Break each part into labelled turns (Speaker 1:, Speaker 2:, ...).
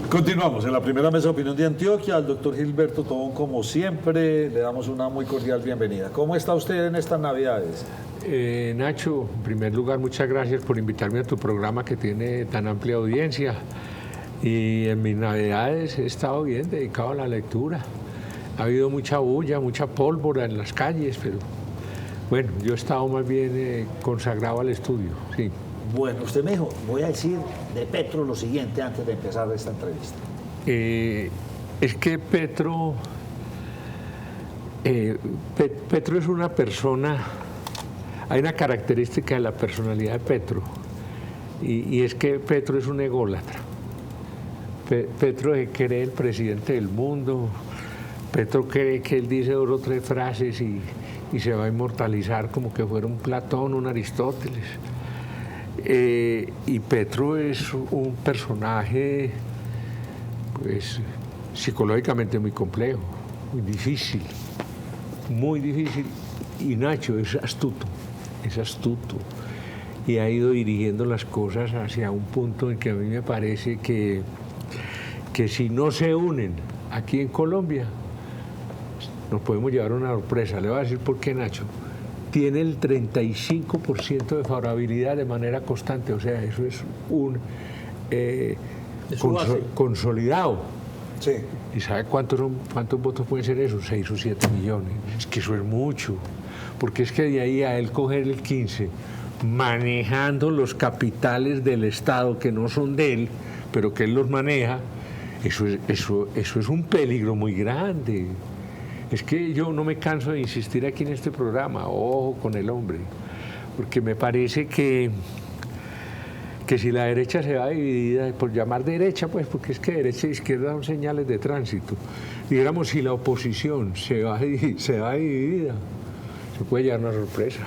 Speaker 1: Continuamos en la primera mesa de opinión de Antioquia. Al doctor Gilberto Tobón, como siempre, le damos una muy cordial bienvenida. ¿Cómo está usted en estas Navidades?
Speaker 2: Nacho, en primer lugar, muchas gracias por invitarme a tu programa que tiene tan amplia audiencia. Y en mis Navidades he estado bien dedicado a la lectura. Ha habido mucha bulla, mucha pólvora en las calles, pero bueno, yo he estado más bien consagrado al estudio, sí.
Speaker 1: Bueno, usted me dijo, voy a decir de Petro lo siguiente antes de empezar esta entrevista.
Speaker 2: Es que Petro es una persona, hay una característica de la personalidad de Petro, y es que Petro es un ególatra. Petro cree el presidente del mundo, Petro cree que él dice dos o tres frases y se va a inmortalizar como que fuera un Platón, un Aristóteles. Y Petro es un personaje, pues, psicológicamente muy complejo, muy difícil, y Nacho es astuto, y ha ido dirigiendo las cosas hacia un punto en que a mí me parece que si no se unen aquí en Colombia, nos podemos llevar una sorpresa. Le voy a decir por qué, Nacho. Tiene el 35% de favorabilidad de manera constante, o sea, eso es un consolidado.
Speaker 1: Sí.
Speaker 2: ¿Y sabe cuántos votos pueden ser esos? 6 o 7 millones. Es que eso es mucho, porque es que de ahí a él coger el 15, manejando los capitales del Estado que no son de él, pero que él los maneja, eso es un peligro muy grande. Es que yo no me canso de insistir aquí en este programa, ojo con el hombre, porque me parece que si la derecha se va dividida, por llamar derecha, pues porque es que derecha e izquierda son señales de tránsito, digamos, si la oposición se va dividida, se puede llevar una sorpresa.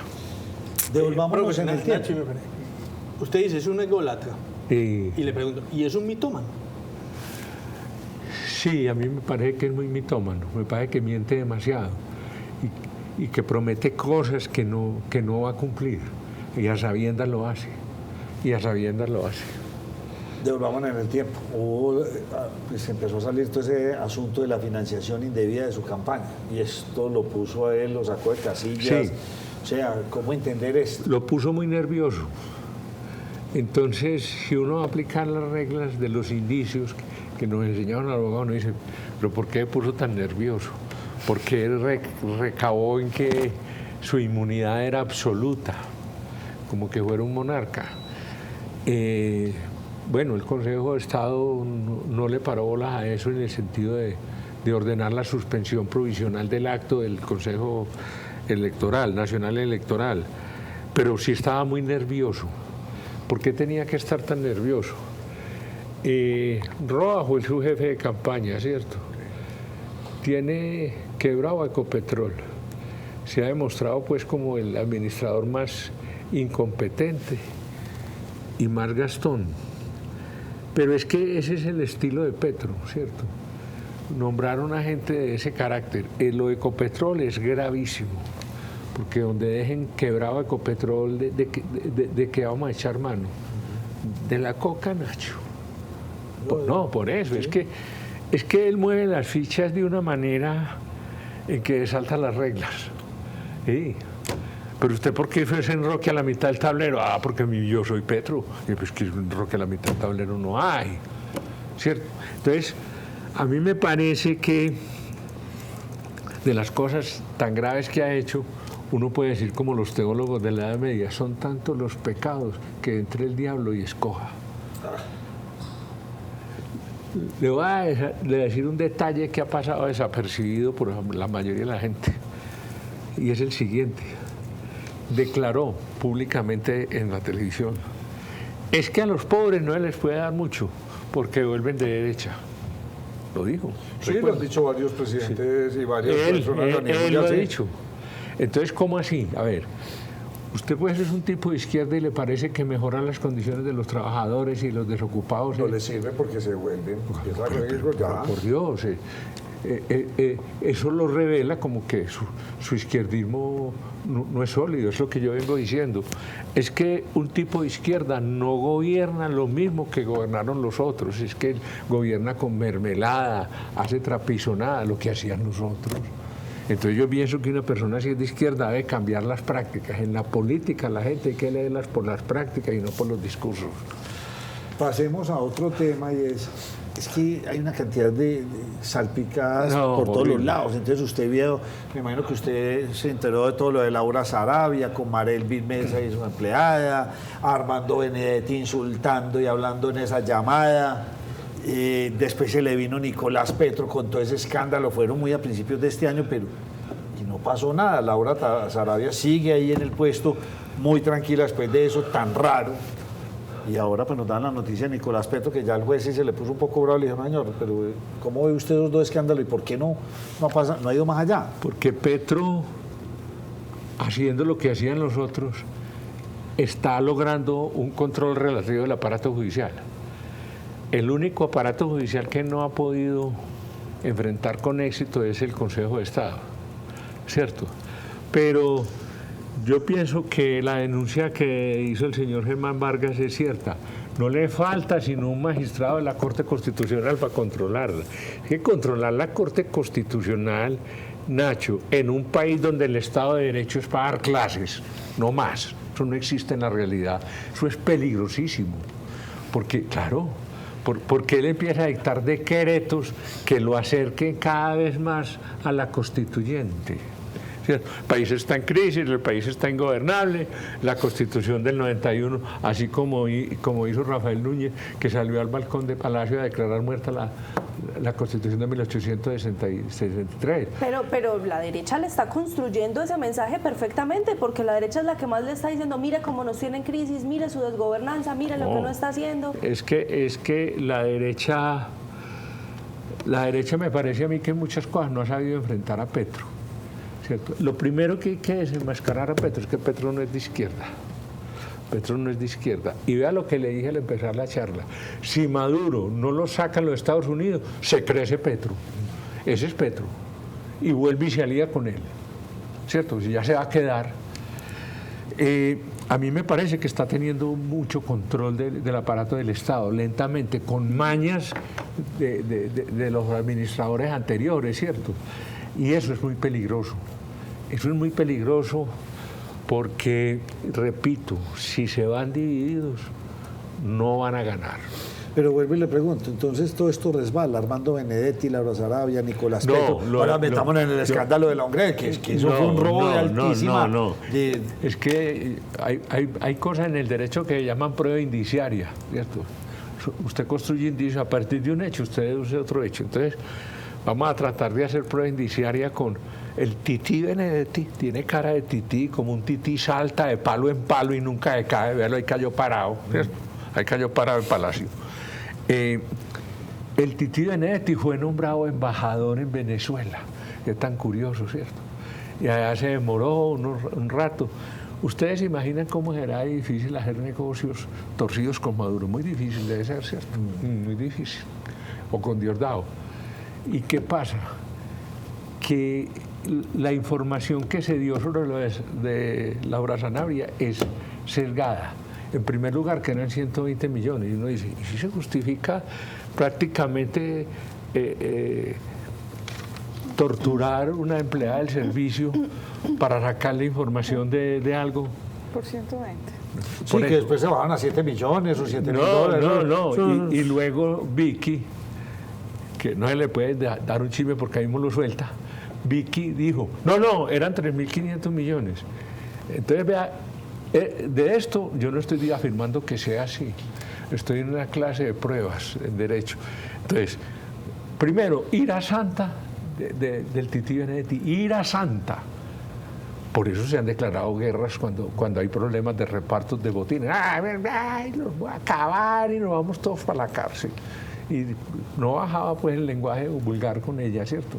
Speaker 1: Devolvámonos en el tiempo.
Speaker 3: Usted dice, es un ególatra, y le pregunto, ¿y es un mitómano?
Speaker 2: Sí, a mí me parece que es muy mitómano, me parece que miente demasiado y que promete cosas que no va a cumplir, y a sabiendas lo hace,
Speaker 1: Devolvámonos en el tiempo. Pues empezó a salir todo ese asunto de la financiación indebida de su campaña, y esto lo puso a él, lo sacó de casillas. Sí. O sea, ¿cómo entender esto?
Speaker 2: Lo puso muy nervioso. Entonces, si uno va a aplicar las reglas de los indicios que nos enseñaron al abogado, uno dice, pero ¿por qué puso tan nervioso? Porque él recabó en que su inmunidad era absoluta, como que fuera un monarca. Bueno, el Consejo de Estado no le paró bolas a eso en el sentido de ordenar la suspensión provisional del acto del Consejo Nacional Electoral, pero sí estaba muy nervioso. ¿Por qué tenía que estar tan nervioso? Roa fue su jefe de campaña, ¿cierto? Tiene quebrado a Ecopetrol. Se ha demostrado pues como el administrador más incompetente y más gastón. Pero es que ese es el estilo de Petro, ¿cierto? Nombrar a una gente de ese carácter. Lo de Ecopetrol es gravísimo, porque donde dejen quebrado a Ecopetrol, ¿de qué vamos a echar mano? De la coca, Nacho. No, por eso, es que él mueve las fichas de una manera en que salta las reglas. ¿Sí? Pero usted, ¿por qué se enroque a la mitad del tablero? Porque yo soy Petro. Y pues que enroque a la mitad del tablero no hay, ¿cierto? Entonces, a mí me parece que de las cosas tan graves que ha hecho, uno puede decir como los teólogos de la Edad Media, son tantos los pecados que entre el diablo y escoja. Le voy a decir un detalle que ha pasado desapercibido por la mayoría de la gente, y es el siguiente. Declaró públicamente en la televisión, es que a los pobres no les puede dar mucho porque vuelven de derecha. Lo dijo.
Speaker 1: Sí, lo han dicho varios presidentes, sí. Y varias personas.
Speaker 2: Él lo ha dicho. Entonces, ¿cómo así? A ver, usted pues es un tipo de izquierda y le parece que mejoran las condiciones de los trabajadores y los desocupados.
Speaker 1: No le sirve porque se vuelven.
Speaker 2: Por Dios. eso lo revela como que su izquierdismo no es sólido, es lo que yo vengo diciendo. Es que un tipo de izquierda no gobierna lo mismo que gobernaron los otros, es que gobierna con mermelada, hace trapisonada, lo que hacían nosotros. Entonces yo pienso que una persona si es de izquierda debe cambiar las prácticas. En la política la gente hay que leerlas por las prácticas y no por los discursos.
Speaker 1: Pasemos a otro tema y es que hay una cantidad de salpicadas por todos los lados. Entonces usted vio, me imagino que usted se enteró de todo lo de Laura Sarabia, con Marel Mesa y su empleada, Armando Benedetti insultando y hablando en esa llamada. Después se le vino Nicolás Petro con todo ese escándalo, fueron muy a principios de este año, pero y no pasó nada. Laura Sarabia sigue ahí en el puesto, muy tranquila después de eso, tan raro. Y ahora pues nos dan la noticia de Nicolás Petro, que ya el juez sí se le puso un poco bravo, le dijo, no, señor, pero ¿cómo ve usted los dos escándalos y por qué no ha ido más allá?
Speaker 2: Porque Petro, haciendo lo que hacían los otros, está logrando un control relativo del aparato judicial. El único aparato judicial que no ha podido enfrentar con éxito es el Consejo de Estado, ¿cierto? Pero yo pienso que la denuncia que hizo el señor Germán Vargas es cierta. No le falta sino un magistrado de la Corte Constitucional para controlarla. Hay que controlar la Corte Constitucional, Nacho, en un país donde el Estado de Derecho es para dar clases, no más. Eso no existe en la realidad. Eso es peligrosísimo. Porque, claro, porque él empieza a dictar decretos que lo acerquen cada vez más a la constituyente. El país está en crisis, el país está ingobernable, la Constitución del 91, así como hizo Rafael Núñez, que salió al balcón de Palacio a declarar muerta la Constitución de 1863.
Speaker 4: Pero la derecha le está construyendo ese mensaje perfectamente, porque la derecha es la que más le está diciendo, mire cómo nos tiene en crisis, mire su desgobernanza, mire lo que no está haciendo. Es
Speaker 2: que la derecha me parece a mí que en muchas cosas no ha sabido enfrentar a Petro. ¿Cierto? Lo primero que hay que desenmascarar a Petro es que Petro no es de izquierda. Petro no es de izquierda. Y vea lo que le dije al empezar la charla. Si Maduro no lo sacan los Estados Unidos, se crece Petro. Ese es Petro. Y vuelve y se alía con él. ¿Cierto? Si ya se va a quedar. A mí me parece que está teniendo mucho control del aparato del Estado, lentamente, con mañas de los administradores anteriores, ¿cierto? Y eso es muy peligroso. Eso es muy peligroso porque, repito, si se van divididos, no van a ganar.
Speaker 1: Pero vuelvo y le pregunto, entonces todo esto resbala, Armando Benedetti, Laura Sarabia, Nicolás Petro, ahora metámonos en el escándalo de la Hongría, que eso fue un robo de altísima...
Speaker 2: Es que hay cosas en el derecho que llaman prueba indiciaria, ¿cierto? Usted construye indicios a partir de un hecho, usted deduce otro hecho. Entonces, vamos a tratar de hacer prueba indiciaria con el tití Benedetti. Tiene cara de tití, como un tití salta de palo en palo y nunca decae. Véalo, ahí cayó parado, ¿cierto? Ahí cayó parado el Palacio. El tití Benedetti fue nombrado embajador en Venezuela. Es tan curioso, ¿cierto? Y allá se demoró un rato. Ustedes se imaginan cómo será difícil hacer negocios torcidos con Maduro. Muy difícil debe ser, ¿cierto? Muy difícil. O con Diosdado. ¿Y qué pasa? Que la información que se dio sobre lo de Laura Sarabia es sesgada. En primer lugar, que eran 120 millones. Y uno dice, ¿y si se justifica prácticamente torturar a una empleada del servicio para sacarle información de algo?
Speaker 4: Por 120.
Speaker 1: Sí, que después se bajan a 7 millones o 7 mil dólares.
Speaker 2: No. Y luego Vicky, que no se le puede dar un chisme porque ahí mismo lo suelta, Vicky dijo, no, eran 3.500 millones. Entonces, vea, de esto yo no estoy afirmando que sea así. Estoy en una clase de pruebas en derecho. Entonces, primero, ira santa del tití Benedetti, ira santa. Por eso se han declarado guerras cuando hay problemas de repartos de botines. Los voy a acabar y nos vamos todos para la cárcel. Y no bajaba pues el lenguaje vulgar con ella, ¿cierto?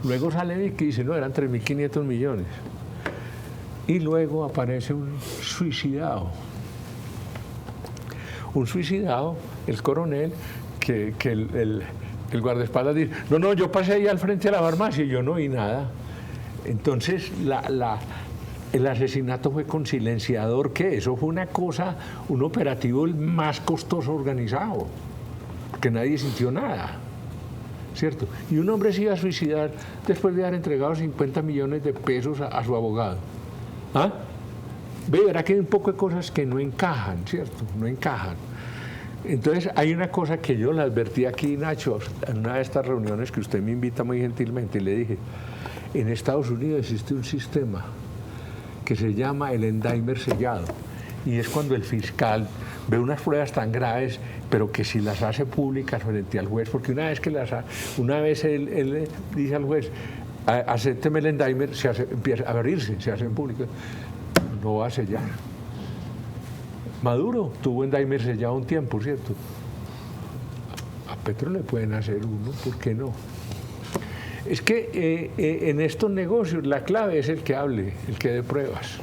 Speaker 2: Luego sale Vicky y dice, no, eran 3.500 millones. Y luego aparece un suicidado, el coronel, que El guardaespaldas dice, no, yo pasé ahí al frente de la farmacia y yo no vi nada. Entonces, el asesinato fue con silenciador, que eso fue una cosa, un operativo el más costoso organizado, que nadie sintió nada, ¿cierto? Y un hombre se iba a suicidar después de haber entregado 50 millones de pesos a su abogado. ¿Ah? Verá que hay un poco de cosas que no encajan, ¿cierto? No encajan. Entonces, hay una cosa que yo le advertí aquí, Nacho, en una de estas reuniones que usted me invita muy gentilmente, y le dije, en Estados Unidos existe un sistema que se llama el endaimer sellado, y es cuando el fiscal ve unas pruebas tan graves, pero que si las hace públicas frente al juez, porque una vez él dice al juez, acépteme el endaimer, empieza a abrirse, se hace público, no va a sellar. Maduro tuvo endaimer sellado un tiempo, ¿cierto? A Petro le pueden hacer uno, ¿por qué no? Es que en estos negocios la clave es el que hable, el que dé pruebas.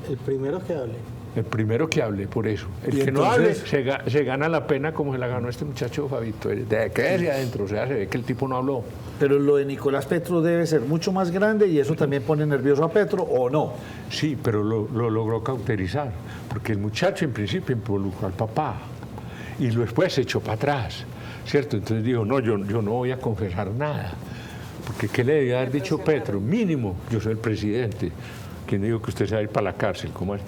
Speaker 3: El primero que hable.
Speaker 2: El primero que hable, por eso. El que no hable se gana la pena como se la ganó este muchacho Fabito. De que desde adentro, o sea, se ve que el tipo no habló.
Speaker 1: Pero lo de Nicolás Petro debe ser mucho más grande y eso también pone nervioso a Petro, ¿o no?
Speaker 2: Sí, pero lo logró cauterizar, porque el muchacho en principio involucró al papá y después se echó para atrás, ¿cierto? Entonces dijo, no, yo no voy a confesar nada, porque ¿qué le debía haber dicho Petro? Mínimo, yo soy el presidente, quien dijo que usted se va a ir para la cárcel, ¿cómo es?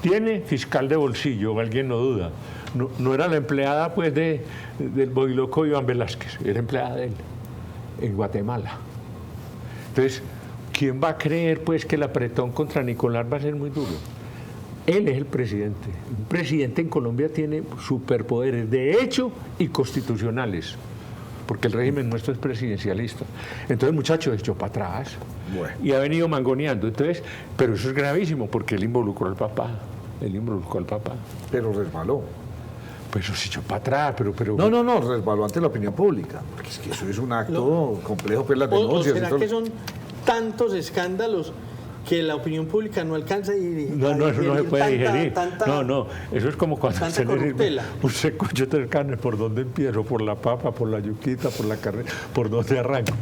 Speaker 2: Tiene fiscal de bolsillo, alguien no duda, no era la empleada pues del boiloco Iván Velázquez, era empleada de él, en Guatemala. Entonces, ¿quién va a creer pues que el apretón contra Nicolás va a ser muy duro? Él es el presidente. Un presidente en Colombia tiene superpoderes de hecho y constitucionales, porque el régimen nuestro es presidencialista. Entonces el muchacho echó para atrás y ha venido mangoneando. Entonces, pero eso es gravísimo porque él involucró al papá.
Speaker 1: Pero resbaló.
Speaker 2: Pues eso se echó para atrás, pero...
Speaker 1: No, resbaló ante la opinión pública, porque es que eso es un acto complejo, pues las denuncias.
Speaker 3: ¿O será que son tantos escándalos que la opinión pública no alcanza a digerir?
Speaker 2: No, eso no se puede digerir. No, eso es como cuando
Speaker 3: se le dice
Speaker 2: un secucho de carne, ¿por dónde empiezo? ¿Por la papa, por la yuquita, por la carne? ¿Por dónde arranco?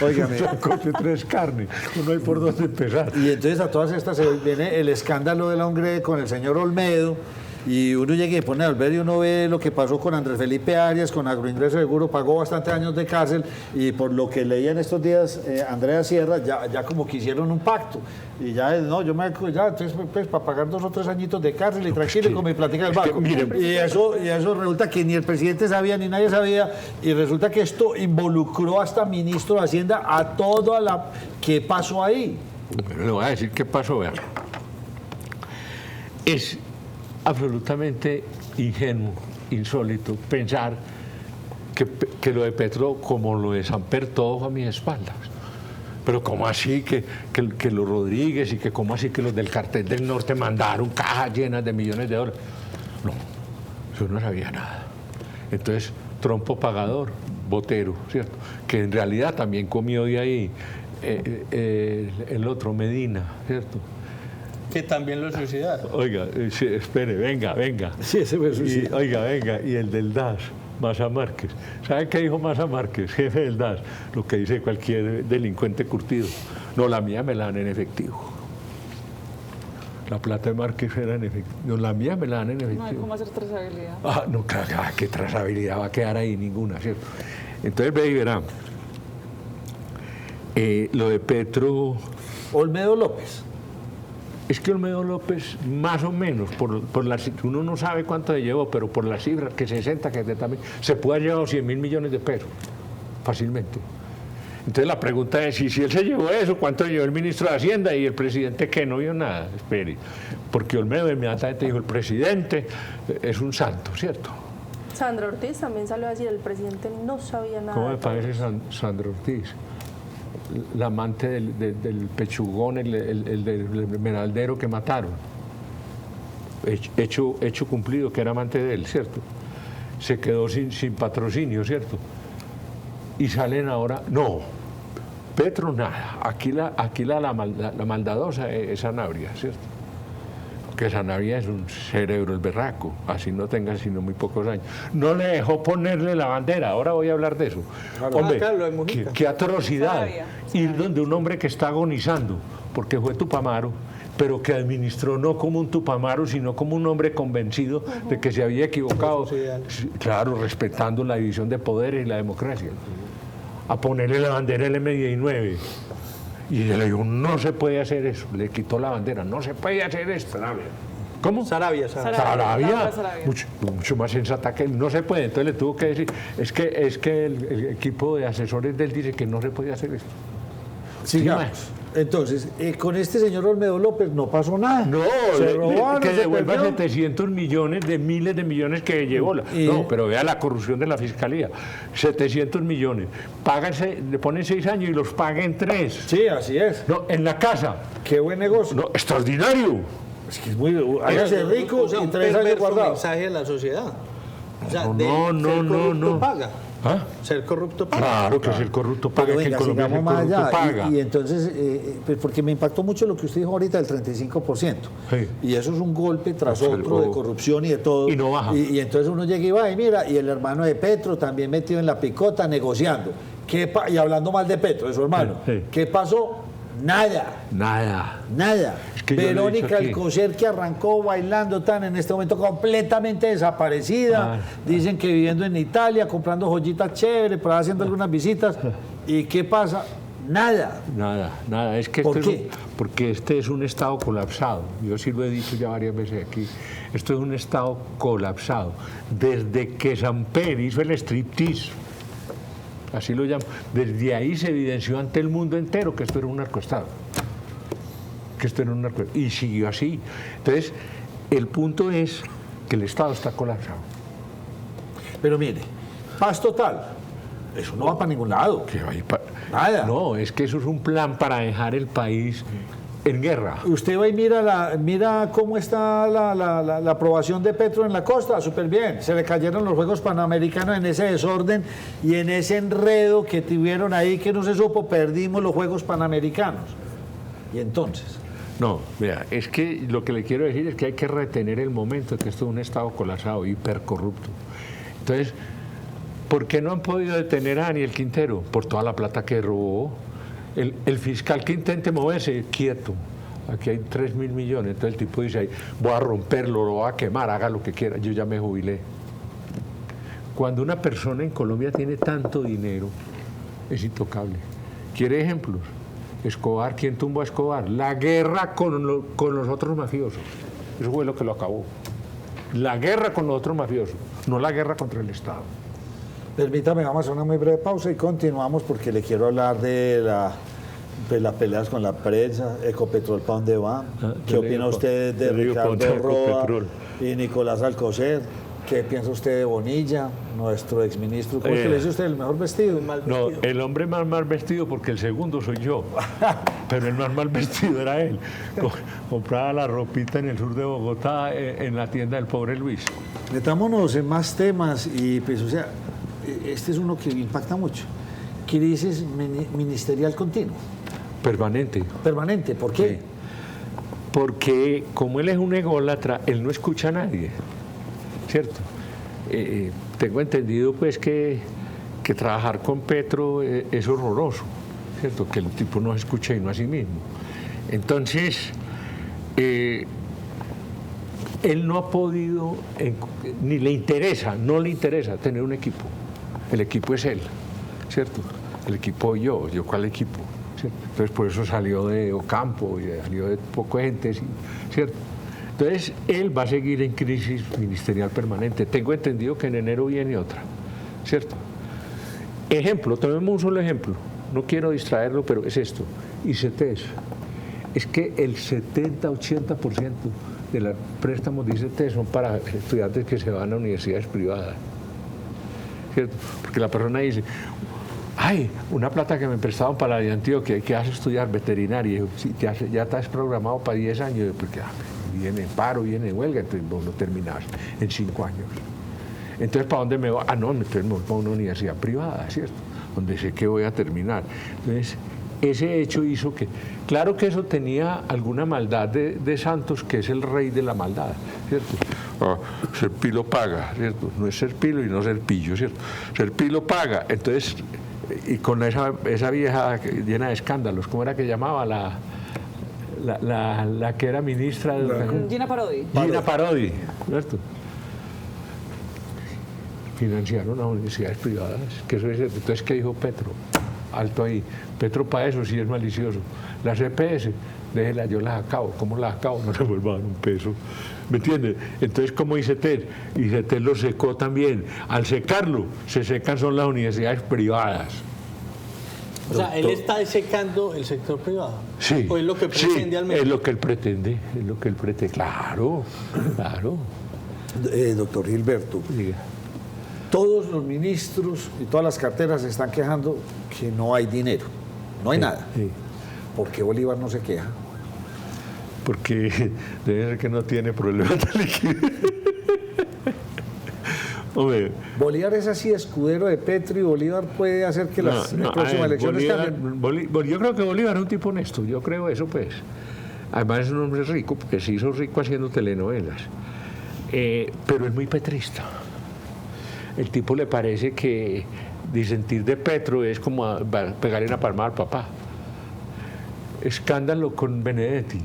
Speaker 1: Óigame.
Speaker 2: Secucho 3 carnes, no hay por dónde empezar.
Speaker 1: Y entonces a todas estas viene el escándalo de la Ongre con el señor Olmedo, y uno llega y pone a ver y uno ve lo que pasó con Andrés Felipe Arias, con Agroingreso Seguro, pagó bastantes años de cárcel, y por lo que leía en estos días Andrea Sierra, ya como que hicieron un pacto, y entonces pues para pagar 2 o 3 añitos de cárcel y tranquilo con mi plática del banco. Y eso resulta que ni el presidente sabía ni nadie sabía, y resulta que esto involucró hasta ministro de Hacienda, a toda la... ¿Qué pasó ahí?
Speaker 2: Pero le voy a decir qué pasó, vean. Es absolutamente ingenuo, insólito pensar que lo de Petro, como lo de Samper, todo fue a mis espaldas. Pero ¿cómo así que los Rodríguez y que cómo así que los del Cartel del Norte mandaron cajas llenas de millones de dólares? No, yo no sabía nada. Entonces, trompo pagador, Botero, ¿cierto? Que en realidad también comió de ahí el otro Medina, ¿cierto?
Speaker 3: Que también lo suicidaron.
Speaker 2: Oiga, sí, espere, venga.
Speaker 1: Sí, ese fue suicidio.
Speaker 2: Oiga, y el del DAS, Maza Márquez. ¿Sabe qué dijo Maza Márquez, jefe del DAS? Lo que dice cualquier delincuente curtido. No, la mía me la dan en efectivo. La plata de Márquez era en efectivo. No, la mía me la dan en efectivo.
Speaker 5: No hay cómo hacer trazabilidad.
Speaker 2: No, claro, ¿qué trazabilidad va a quedar ahí? Ninguna, ¿cierto? Entonces, ve y verá. Lo de Petro...
Speaker 1: Olmedo López.
Speaker 2: Es que Olmedo López, más o menos, uno no sabe cuánto le llevó, pero por las cifras, que 60, que también, se puede haber llevado 100.000 millones de pesos, fácilmente. Entonces la pregunta es, si él se llevó eso, ¿cuánto llevó el ministro de Hacienda y el presidente que no vio nada? Espere, porque Olmedo inmediatamente dijo, el presidente es un santo, ¿cierto?
Speaker 4: Sandra Ortiz también salió a decir, el presidente no sabía nada.
Speaker 2: ¿Cómo me parece Sandra Ortiz? La amante del pechugón, el del meraldero que mataron, hecho cumplido, que era amante de él, ¿cierto? Se quedó sin patrocinio, ¿cierto? Y salen ahora, no, Petro nada, aquí la maldadosa es Sanabria, ¿cierto? porque Sanabria es un cerebro, el berraco, así no tenga sino muy pocos años. No le dejó ponerle la bandera, ahora voy a hablar de eso. Hombre, qué atrocidad, ir donde un hombre que está agonizando, porque fue Tupamaro, pero que administró no como un Tupamaro, sino como un hombre convencido de que se había equivocado, claro, respetando la división de poderes y la democracia, a ponerle la bandera del M-19. Y le dijo, no se puede hacer eso, le quitó la bandera, no se puede hacer esto. ¿Cómo?
Speaker 3: Sarabia.
Speaker 2: Mucho más sensata que él, no se puede. Entonces le tuvo que decir, es que el equipo de asesores de él dice que no se puede hacer esto.
Speaker 1: Sigamos. Entonces, con este señor Olmedo López no pasó nada.
Speaker 2: No, que devuelva 700 millones de miles de millones que llevó. No, pero vea la corrupción de la Fiscalía. 700 millones. Páganse, le ponen 6 años y los paguen 3.
Speaker 1: Sí, así es.
Speaker 2: No, en la casa.
Speaker 1: Qué buen negocio.
Speaker 2: No, extraordinario.
Speaker 1: Es que es muy... Hágase rico y 3 años guardados.
Speaker 3: Mensaje de la sociedad. O sea,
Speaker 2: no.
Speaker 3: Paga.
Speaker 2: ¿Ah?
Speaker 3: Ser corrupto paga.
Speaker 2: Claro que es el corrupto paga,
Speaker 1: pero venga,
Speaker 2: que el colombiano
Speaker 1: más
Speaker 2: corrupto
Speaker 1: allá.
Speaker 2: paga.
Speaker 1: Y entonces, pues porque me impactó mucho lo que usted dijo ahorita del 35%. Sí. Y eso es un golpe tras otro de corrupción y de todo.
Speaker 2: Y no baja.
Speaker 1: Y entonces uno llega y va y mira, y el hermano de Petro también metido en la picota negociando. Y hablando mal de Petro, de su hermano. Sí. ¿Qué pasó? Nada. Es que Verónica Alcocer, que arrancó bailando tan en este momento completamente desaparecida. Dicen que viviendo en Italia, comprando joyitas chéveres, por ahí haciendo algunas visitas. ¿Y qué pasa? Nada.
Speaker 2: Es que
Speaker 1: ¿Por qué?
Speaker 2: Porque este es un Estado colapsado. Yo sí lo he dicho ya varias veces aquí. Esto es un Estado colapsado. Desde que Samper hizo el striptease, así lo llamo, desde ahí se evidenció ante el mundo entero que esto era un narcoestado. Y siguió así. Entonces, el punto es que el Estado está colapsado.
Speaker 1: Pero mire, paz total. Eso no va para ningún lado. Nada.
Speaker 2: No, es que eso es un plan para dejar el país en guerra.
Speaker 1: Usted va y mira cómo está la aprobación de Petro en la costa, súper bien. Se le cayeron los Juegos Panamericanos en ese desorden y en ese enredo que tuvieron ahí que no se supo, perdimos los Juegos Panamericanos. Y entonces...
Speaker 2: No, mira, es que lo que le quiero decir es que hay que retener el momento de que esto es un Estado colapsado, hipercorrupto. Entonces, ¿por qué no han podido detener a Daniel Quintero? Por toda la plata que robó. El fiscal que intente moverse, quieto. Aquí hay 3.000 millones. Entonces el tipo dice ahí, voy a romperlo, lo voy a quemar, haga lo que quiera. Yo ya me jubilé. Cuando una persona en Colombia tiene tanto dinero, es intocable. ¿Quiere ejemplos? Escobar, ¿quién tumbó a Escobar? La guerra con los otros mafiosos. Eso fue lo que lo acabó. La guerra con los otros mafiosos, no la guerra contra el Estado.
Speaker 1: Permítame, vamos a una muy breve pausa y continuamos porque le quiero hablar de las peleas con la prensa, Ecopetrol, ¿para dónde va? ¿Qué opina usted de Ricardo Roa y Nicolás Alcocer? ¿Qué piensa usted de Bonilla, nuestro exministro? ¿Cómo es que le dice usted el mejor vestido?
Speaker 2: No, el hombre más mal vestido, porque el segundo soy yo, pero el más mal vestido era él. Compraba la ropita en el sur de Bogotá, en la tienda del pobre Luis.
Speaker 1: Metámonos en más temas y pues, o sea, este es uno que impacta mucho. Crisis ministerial continua. Permanente, ¿por qué?
Speaker 2: Sí. Porque como él es un ególatra, él no escucha a nadie, ¿cierto? Tengo entendido pues que trabajar con Petro es horroroso, ¿cierto? Que el tipo no se escucha y no a sí mismo. Entonces, él no ha podido, ni le interesa, no le interesa tener un equipo. El equipo es él, ¿cierto? El equipo yo ¿cuál equipo? ¿Cierto? Entonces por eso salió de Ocampo y salió de poco gente, ¿cierto? Entonces él va a seguir en crisis ministerial permanente. Tengo entendido que en enero viene otra, ¿cierto? Ejemplo, tomemos un solo ejemplo, no quiero distraerlo, pero es esto, ICETEX. Es que el 70-80% de los préstamos de ICETEX son para estudiantes que se van a universidades privadas, ¿cierto? Porque la persona dice, ay, una plata que me prestaban para la de Antioquia, ¿qué haces estudiar veterinaria? Y yo, sí, ya estás programado para 10 años, porque viene paro, viene huelga, entonces vos no terminás en 5 años. Entonces, ¿para dónde me voy? No, entonces me voy para una universidad privada, ¿cierto? Donde sé que voy a terminar. Entonces, ese hecho hizo que, claro que eso tenía alguna maldad de Santos, que es el rey de la maldad, ¿cierto? Serpilo paga, ¿cierto? No es Serpilo y no Serpillo, ¿cierto? Serpilo paga, entonces, y con esa vieja llena de escándalos, ¿cómo era que llamaba la que era ministra de
Speaker 5: Gina Parodi.
Speaker 2: Gina Parodi, ¿cierto? Financiaron las universidades privadas, que eso es, entonces, ¿qué dijo Petro? Alto ahí, Petro para eso sí es malicioso. Las EPS, déjela, yo las acabo. ¿Cómo las acabo? No se vuelva a dar un peso. ¿Me entiendes? Entonces, como ICETER lo secó también. Al secarlo, se secan son las universidades privadas.
Speaker 3: O sea, él está secando el sector privado.
Speaker 2: Sí.
Speaker 3: ¿O es lo que pretende al menos?
Speaker 2: Es lo que él pretende, Claro, claro.
Speaker 1: Doctor Gilberto,
Speaker 2: Diga.
Speaker 1: todos los ministros y todas las carteras se están quejando que no hay dinero, no hay nada.
Speaker 2: Sí.
Speaker 1: ¿Por qué Bolívar no se queja?
Speaker 2: Porque debe ser que no tiene problemas de liquidez. Hombre,
Speaker 1: Bolívar es así escudero de Petro y Bolívar puede hacer que las próximas elecciones cambien.
Speaker 2: Yo creo que Bolívar es un tipo honesto, yo creo eso pues. Además es un hombre rico, porque se hizo rico haciendo telenovelas. Pero es muy petrista. El tipo le parece que disentir de Petro es como pegarle una palmada al papá. Escándalo con Benedetti.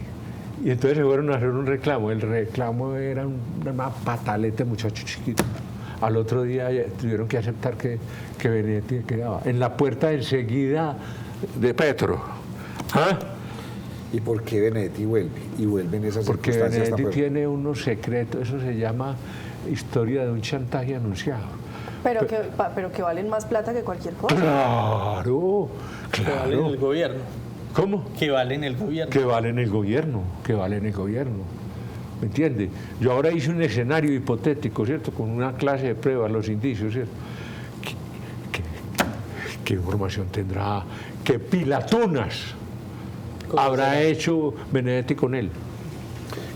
Speaker 2: Y entonces se fueron a hacer un reclamo. El reclamo era una pataleta de muchacho chiquito. Al otro día tuvieron que aceptar que Benedetti quedaba en la puerta enseguida de Petro. ¿Ah?
Speaker 1: ¿Y por qué Benedetti vuelve? Y vuelve en esas
Speaker 2: Porque
Speaker 1: circunstancias.
Speaker 2: Benedetti tiene unos secretos, eso se llama historia de un chantaje anunciado.
Speaker 4: Pero que valen más plata que cualquier cosa.
Speaker 2: Claro,
Speaker 3: Que vale en el gobierno.
Speaker 2: ¿Cómo?
Speaker 3: Que vale en el gobierno.
Speaker 2: Que vale en el gobierno, ¿me entiende? Yo ahora hice un escenario hipotético, ¿cierto? Con una clase de pruebas, los indicios, ¿cierto? ¿Qué información tendrá? ¿Qué pilatunas habrá hecho Benedetti con él?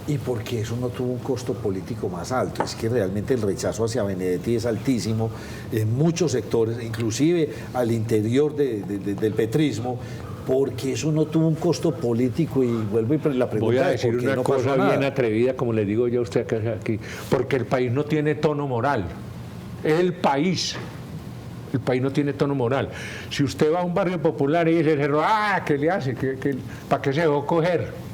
Speaker 1: ¿Y por qué eso no tuvo un costo político más alto? Es que realmente el rechazo hacia Benedetti es altísimo en muchos sectores, inclusive al interior del petrismo, porque eso no tuvo un costo político. Y vuelvo y la pregunta.
Speaker 2: Voy a decir
Speaker 1: ¿por qué
Speaker 2: una
Speaker 1: no pasó
Speaker 2: cosa
Speaker 1: nada?
Speaker 2: bien atrevida, como le digo yo a usted aquí, porque el país no tiene tono moral. El país no tiene tono moral. Si usted va a un barrio popular y dice, ¿qué le hace? ¿Para qué se dejó coger?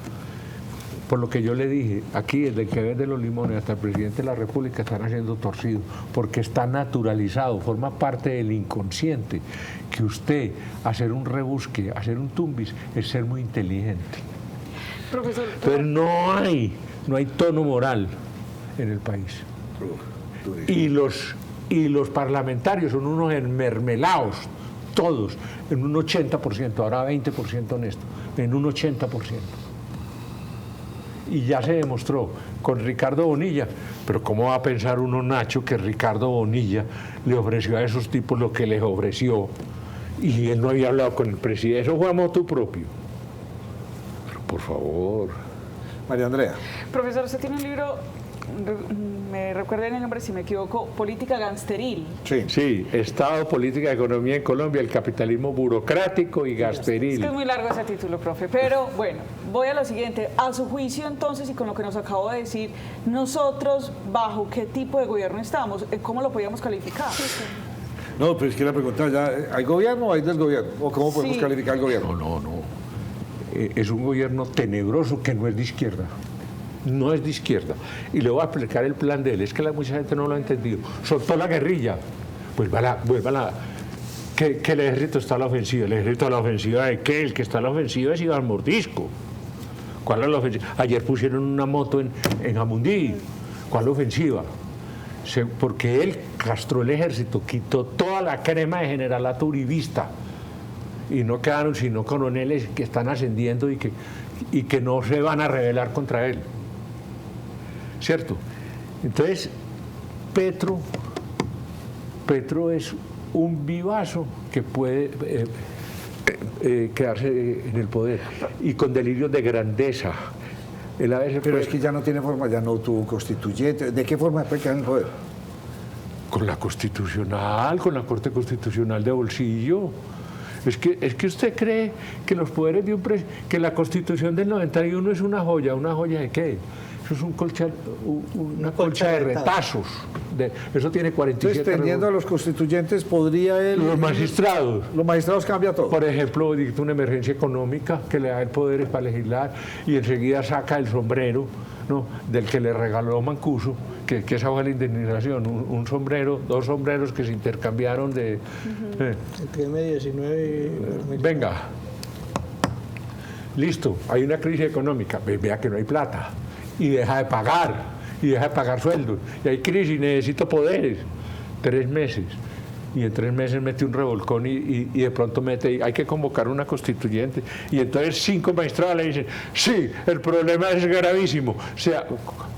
Speaker 2: Por lo que yo le dije, aquí desde el que vende los limones hasta el presidente de la República están haciendo torcido, porque está naturalizado, forma parte del inconsciente, que usted hacer un rebusque, hacer un tumbis, es ser muy inteligente.
Speaker 5: Profesor,
Speaker 2: Pero no hay tono moral en el país. Y los parlamentarios son unos enmermelados, todos, en un 80%, ahora 20% honesto, en un 80%. Y ya se demostró con Ricardo Bonilla, pero ¿cómo va a pensar uno, Nacho, que Ricardo Bonilla le ofreció a esos tipos lo que les ofreció y él no había hablado con el presidente? Eso fue a motu propio. Pero por favor.
Speaker 1: María Andrea.
Speaker 5: profesor, usted tiene un libro, me recuerden el nombre si me equivoco, Política Gangsteril.
Speaker 2: Sí, Estado, Política, Economía en Colombia, el capitalismo burocrático y gangsteril.
Speaker 5: Es que es muy largo ese título, profe, pero bueno, voy a lo siguiente. A su juicio entonces, y con lo que nos acabo de decir, nosotros, ¿bajo qué tipo de gobierno estamos? ¿Cómo lo podríamos calificar?
Speaker 1: No, pero es que la pregunta ya, ¿hay gobierno o hay desgobierno? ¿O cómo podemos calificar el gobierno?
Speaker 2: No. Es un gobierno tenebroso que no es de izquierda. No es de izquierda. Y le voy a explicar el plan de él. Es que mucha gente no lo ha entendido. Soltó la guerrilla. Vuelva que el ejército está a la ofensiva. ¿El ejército a la ofensiva de qué? El que está a la ofensiva es Iván Mordisco. ¿Cuál es la ofensiva? Ayer pusieron una moto en Jamundí. ¿Cuál es la ofensiva? Porque él castró el ejército, quitó toda la crema de generalato uribista. Y no quedaron sino coroneles que están ascendiendo y que no se van a rebelar contra él. ¿Cierto? Entonces, Petro es un vivazo que puede quedarse en el poder y con delirios de grandeza.
Speaker 1: Pero es que ya no tiene forma, ya no tuvo constituyente. ¿De qué forma puede quedar en el poder?
Speaker 2: Con la constitucional, con la Corte Constitucional de bolsillo. Es que usted cree que los poderes de que la Constitución del 91 es una joya ¿de qué? Eso es una colcha de retazos. Eso tiene 47.
Speaker 1: Entonces, tendiendo a los constituyentes, podría él...
Speaker 2: Los magistrados.
Speaker 1: Los magistrados cambia todo.
Speaker 2: Por ejemplo, dicta una emergencia económica que le da el poder para legislar y enseguida saca el sombrero, ¿no?, del que le regaló Mancuso, que esa fue la indemnización, un sombrero, 2 sombreros que se intercambiaron de...
Speaker 3: Entre M19 y...
Speaker 2: Venga. Listo, hay una crisis económica, vea que no hay plata. Y deja de pagar sueldos, y hay crisis, necesito poderes, 3 meses, y en 3 meses mete un revolcón y de pronto hay que convocar una constituyente, y entonces 5 magistrados le dicen, sí, el problema es gravísimo. O sea,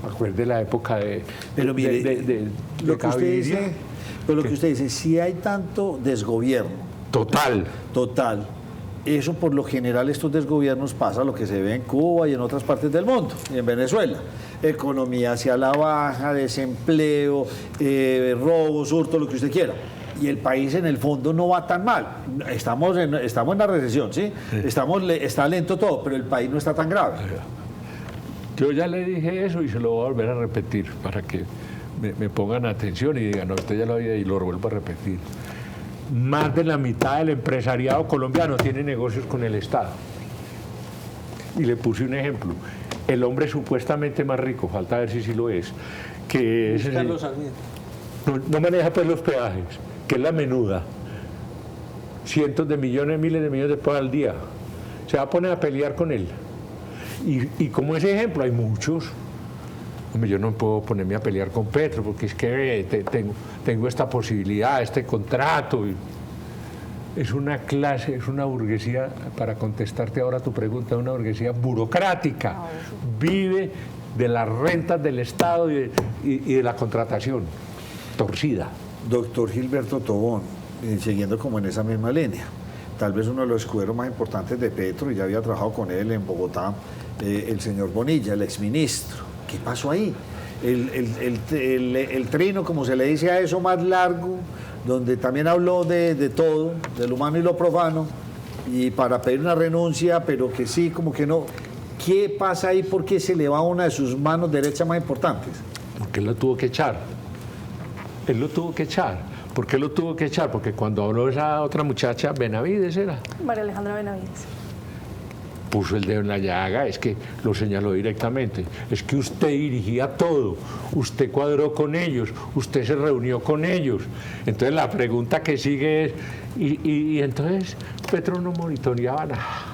Speaker 2: acuerde la época de...
Speaker 1: Pero mire, lo que usted dice, si hay tanto desgobierno.
Speaker 2: Total.
Speaker 1: Eso por lo general estos desgobiernos pasa lo que se ve en Cuba y en otras partes del mundo, y en Venezuela. Economía hacia la baja, desempleo, robos, hurto, lo que usted quiera. Y el país en el fondo no va tan mal. Estamos en la recesión, ¿sí? Está lento todo, pero el país no está tan grave.
Speaker 2: Yo ya le dije eso y se lo voy a volver a repetir para que me pongan atención y digan, no, usted ya lo había y lo vuelvo a repetir. Más de la mitad del empresariado colombiano tiene negocios con el Estado. Y le puse un ejemplo. El hombre supuestamente más rico, falta ver si sí lo es, que es
Speaker 3: Carlos Sarmiento.
Speaker 2: No maneja pues los peajes, que es la menuda. Cientos de millones, miles de millones de pesos al día. Se va a poner a pelear con él. Y como ese ejemplo hay muchos. Hombre, yo no puedo ponerme a pelear con Petro porque es que tengo esta posibilidad, este contrato. Es una clase, es una burguesía, para contestarte ahora tu pregunta, una burguesía burocrática. Vive de las rentas del Estado y de la contratación torcida.
Speaker 1: Doctor Gilberto Tobón, siguiendo como en esa misma línea, tal vez uno de los escuderos más importantes de Petro, y ya había trabajado con él en Bogotá, el señor Bonilla, el exministro. ¿Qué pasó ahí? El trino, como se le dice a eso, más largo, donde también habló de todo, de lo humano y lo profano, y para pedir una renuncia, pero que sí, como que no. ¿Qué pasa ahí? ¿Por qué se le va una de sus manos derechas más importantes?
Speaker 2: Porque él lo tuvo que echar. ¿Por qué lo tuvo que echar? Porque cuando habló esa otra muchacha, Benavides era.
Speaker 4: María Alejandra Benavides.
Speaker 2: Puso el dedo en la llaga, es que lo señaló directamente, es que usted dirigía todo, usted cuadró con ellos, usted se reunió con ellos. Entonces la pregunta que sigue es, y entonces Petro no monitoreaba nada.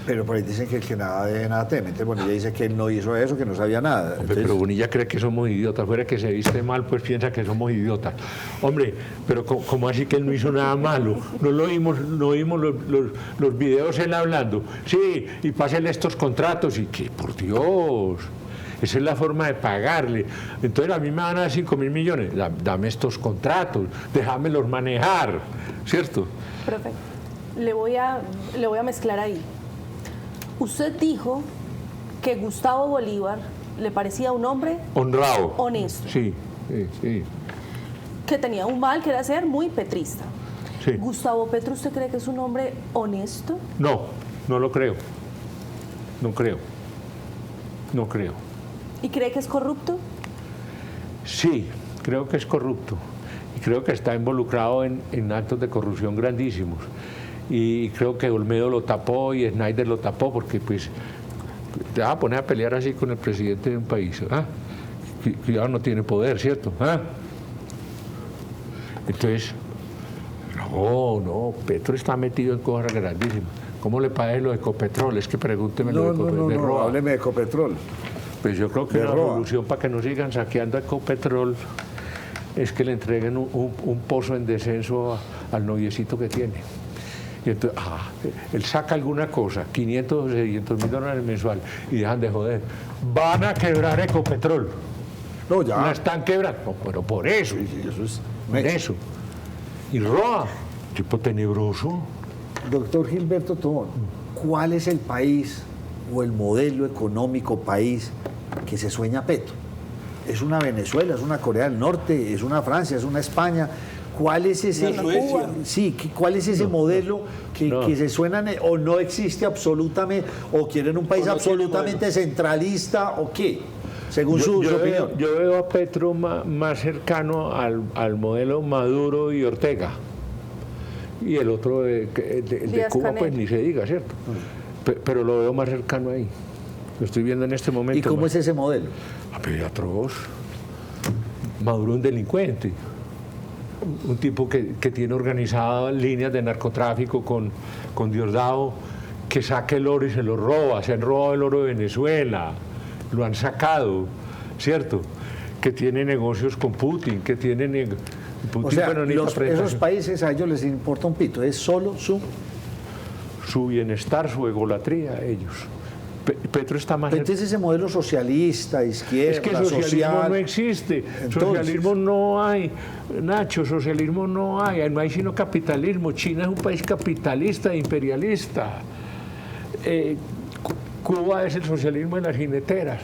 Speaker 1: Pero por ahí dicen que nada teme. Entonces Bonilla dice que él no hizo eso, que no sabía nada. Entonces...
Speaker 2: Pero Bonilla cree que somos idiotas. Fuera que se viste mal, pues piensa que somos idiotas. Hombre, pero ¿cómo así que él no hizo nada malo? No vimos los videos él hablando. Sí, y pásenle estos contratos. Y que, por Dios, esa es la forma de pagarle. Entonces a mí me van a dar 5.000 millones. Dame estos contratos, déjamelos manejar, ¿cierto?
Speaker 4: Profe, le voy a mezclar ahí. Usted dijo que Gustavo Bolívar le parecía un hombre
Speaker 2: honrado,
Speaker 4: honesto.
Speaker 2: Sí.
Speaker 4: Que tenía un mal que era ser muy petrista.
Speaker 2: Sí.
Speaker 4: ¿Gustavo Petro usted cree que es un hombre honesto?
Speaker 2: No lo creo. No creo.
Speaker 4: ¿Y cree que es corrupto?
Speaker 2: Sí, creo que es corrupto. Y creo que está involucrado en actos de corrupción grandísimos. Y creo que Olmedo lo tapó y Snyder lo tapó porque pues te vas a poner a pelear así con el presidente de un país. Cuidado, no tiene poder, ¿cierto? Entonces, no, Petro está metido en cosas grandísimas. ¿Cómo le parece lo de Ecopetrol? Es que pregúnteme lo de Ecopetrol.
Speaker 1: No, hábleme de Ecopetrol.
Speaker 2: Pues yo creo que la solución para que no sigan saqueando Ecopetrol es que le entreguen un pozo en descenso al noviecito que tiene. Y entonces, él saca alguna cosa, 500 o 600 mil dólares mensual, y dejan de joder. Van a quebrar Ecopetrol.
Speaker 1: No, ya.
Speaker 2: La están quebrando. No, pero por eso.
Speaker 1: Sí, eso es.
Speaker 2: Por eso. Y Roa, tipo tenebroso.
Speaker 1: Doctor Gilberto Tobón, ¿cuál es el país o el modelo económico país que se sueña Petro? ¿Es una Venezuela, es una Corea del Norte, es una Francia, es una España? ¿Cuál es ese, cuál es ese modelo que se suenan o no existe absolutamente, o quieren un país absolutamente centralista o qué? Según su opinión.
Speaker 2: Yo veo a Petro más cercano al modelo Maduro y Ortega. Y el otro de Cuba, pues ni se diga, ¿cierto? Pero lo veo más cercano ahí. Lo estoy viendo en este momento.
Speaker 1: ¿Y cómo es ese modelo?
Speaker 2: Atroz. Maduro un delincuente. Un tipo que tiene organizadas líneas de narcotráfico con Diosdado, que saca el oro y se lo roba. Se han robado el oro de Venezuela, lo han sacado, ¿cierto? Que tiene negocios con Putin, que tiene... Putin,
Speaker 1: o sea, esos países a ellos les importa un pito, es solo
Speaker 2: su bienestar, su egolatría, ellos. Petro está más...
Speaker 1: Entonces ese modelo socialista, izquierda,
Speaker 2: es que socialismo
Speaker 1: social,
Speaker 2: no existe, entonces, socialismo no hay, Nacho, socialismo no hay sino capitalismo. China es un país capitalista e imperialista. Cuba es el socialismo de las jineteras,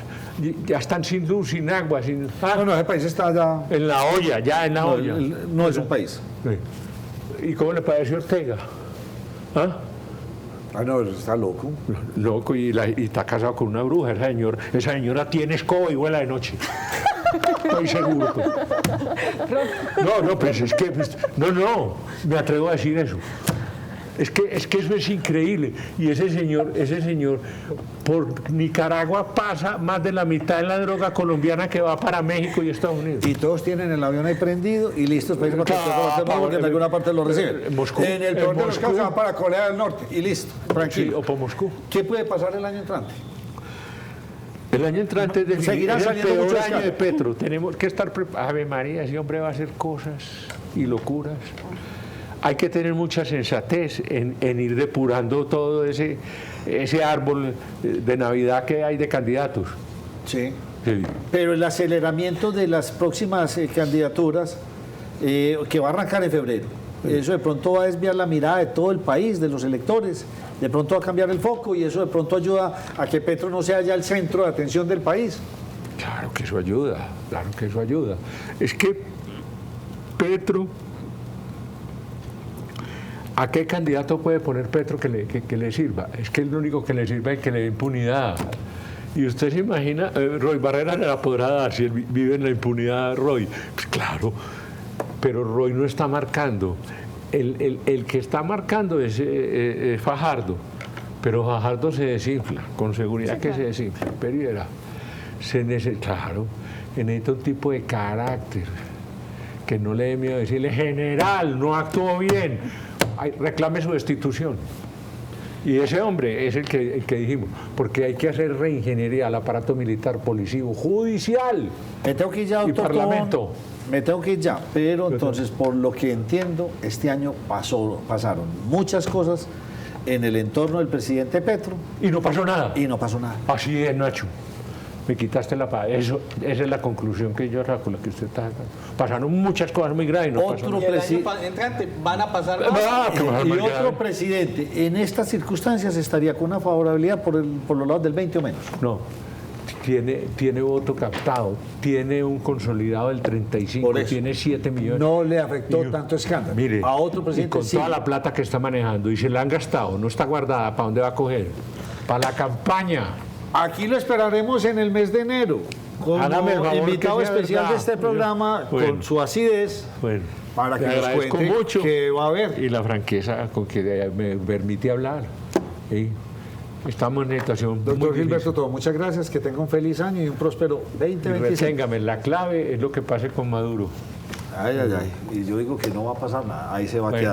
Speaker 2: ya están sin luz, sin agua, sin...
Speaker 1: No, ese país está ya...
Speaker 2: En la olla, ya en la olla.
Speaker 1: No es un país.
Speaker 2: Sí. ¿Y cómo le parece Ortega?
Speaker 1: No, está loco.
Speaker 2: Loco, y está casado con una bruja. Esa señora tiene escoba y vuela de noche. Estoy seguro. Pues es que... me atrevo a decir eso. Es que eso es increíble. Y ese señor, por Nicaragua pasa más de la mitad de la droga colombiana que va para México y Estados Unidos.
Speaker 1: Y todos tienen el avión ahí prendido y listos para irse porque en alguna parte lo reciben. En el peor de los casos va para Corea del Norte y listo, tranquilo.
Speaker 2: Sí, o para Moscú.
Speaker 1: ¿Qué puede pasar el año entrante?
Speaker 2: El año entrante es el peor año de
Speaker 1: Petro.
Speaker 2: Petro. Tenemos que estar preparados. Ave María, ese hombre va a hacer cosas y locuras. Hay que tener mucha sensatez en ir depurando todo ese árbol de Navidad que hay de candidatos.
Speaker 1: Sí. Pero el aceleramiento de las próximas candidaturas, que va a arrancar en febrero, eso de pronto va a desviar la mirada de todo el país, de los electores, de pronto va a cambiar el foco y eso de pronto ayuda a que Petro no sea ya el centro de atención del país.
Speaker 2: Claro que eso ayuda, Es que Petro... ¿A qué candidato puede poner Petro que le sirva? Es que el único que le sirve es que le dé impunidad. Y usted se imagina, Roy Barreras se la podrá dar si él vive en la impunidad, Roy. Pues claro, pero Roy no está marcando. El que está marcando es Fajardo, pero Fajardo se desinfla, con seguridad que se desinfla. Pero claro, necesita un tipo de carácter que no le dé miedo decirle, general, no actuó bien. Reclame su destitución. Y ese hombre es el que dijimos, porque hay que hacer reingeniería al aparato militar, policivo, judicial.
Speaker 1: Me tengo que ir ya, doctor.
Speaker 2: Y parlamento.
Speaker 1: Me tengo que ir ya, pero entonces, por lo que entiendo, este año pasaron muchas cosas en el entorno del presidente Petro.
Speaker 2: Y no pasó nada. Así es, Nacho. Me quitaste la paz. Esa es la conclusión que yo saco, la que usted está sacando. Pasaron muchas cosas muy graves y no pasó nada.
Speaker 3: Y el año entrante van a pasar más.
Speaker 1: Y otro presidente en estas circunstancias estaría con una favorabilidad por los lados del 20 o menos.
Speaker 2: No. Tiene voto captado, tiene un consolidado del 35, tiene 7 millones.
Speaker 1: No le afectó tanto escándalo.
Speaker 2: Mire,
Speaker 1: a otro presidente
Speaker 2: y con toda la plata que está manejando y se la han gastado, no está guardada, ¿para dónde va a coger? Para la campaña.
Speaker 1: Aquí lo esperaremos en el mes de enero, como invitado especial de este programa, con su acidez, para que nos cuente mucho qué va a haber.
Speaker 2: Y la franqueza con que me permite hablar. ¿Sí? Estamos en situación.
Speaker 1: Doctor Gilberto Tobón, muchas gracias, que tenga un feliz año y un próspero 2025.
Speaker 2: Reténgame, la clave es lo que pase con Maduro.
Speaker 1: Y yo digo que no va a pasar nada, ahí se va a quedar.